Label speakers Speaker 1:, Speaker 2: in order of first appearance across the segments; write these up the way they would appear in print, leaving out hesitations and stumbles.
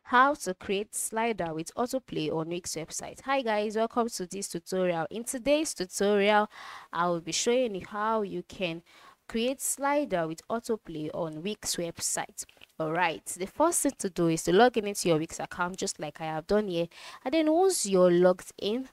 Speaker 1: How to create slider with autoplay on Wix website. Hi guys, welcome to this tutorial. In today's tutorial, I will be showing you how you can create slider with autoplay on Wix website. Alright, the first thing to do is to log in into your Wix account just like I have done here, and then once you're logged in,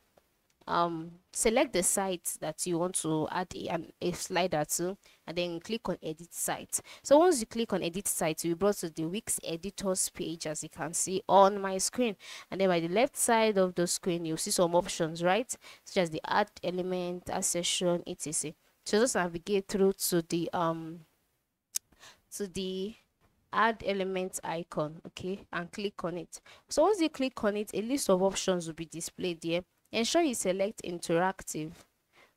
Speaker 1: select the site that you want to add a slider to, and then click on edit site. So once you click on edit site, you'll be brought to the Wix editors page, as you can see on my screen, and then by the left side of the screen you'll see some options, right, such as the add element, add session, etc. So just navigate through to the add element icon, okay, and click on it. So once you click on it, a list of options will be displayed here. Ensure you select interactive.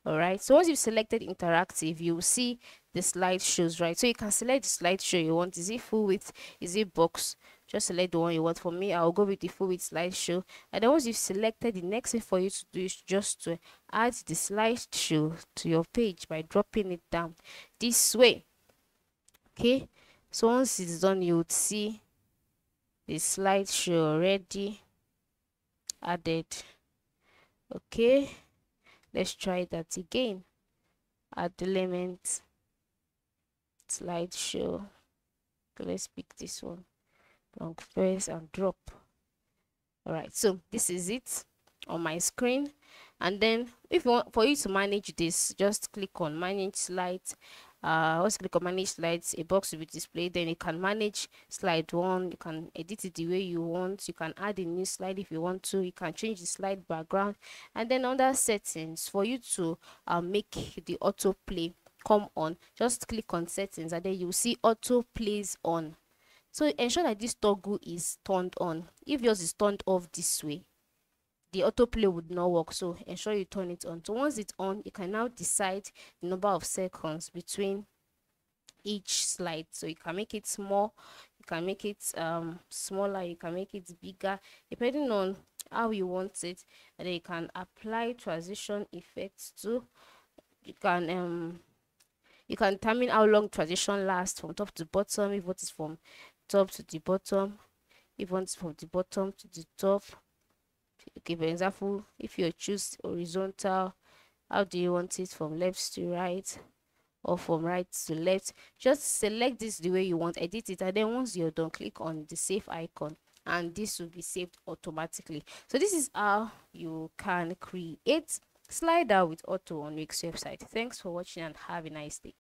Speaker 1: All right, so once you've selected interactive, you will see the slideshows, right? So you can select the slideshow you want. Is it full width? Is it box? Just select the one you want. For me, I'll go with the full width slideshow. And then once you've selected, the next thing for you to do is just to add the slideshow to your page by dropping it down this way. Okay, so once it's done, you would see the slideshow already added. Okay, let's try that again. Add element, slideshow. Okay, let's pick this one. Long press and drop. All right, so this is it on my screen. And then if you want for you to manage this, just click on manage slides. Once you click on manage slides, a box will be displayed. Then you can manage slide one, you can edit it the way you want, you can add a new slide if you want to, you can change the slide background. And then under settings, for you to make the autoplay come on, just click on settings, and then you'll see auto plays on. So ensure that this toggle is turned on. If yours is turned off this way, the autoplay would not work, so ensure you turn it on. So once it's on, you can now decide the number of seconds between each slide. So you can make it small, you can make it smaller, you can make it bigger, depending on how you want it. And then you can apply transition effects too. You can determine how long transition lasts from top to bottom, if what is from top to the bottom, if one is from the bottom to the top. Okay, for example, if you choose horizontal, how do you want it, from left to right or from right to left? Just select this the way you want, edit it, and then once you're done, click on the save icon, and this will be saved automatically. So this is how you can create slider with auto on Wix website. Thanks for watching and have a nice day.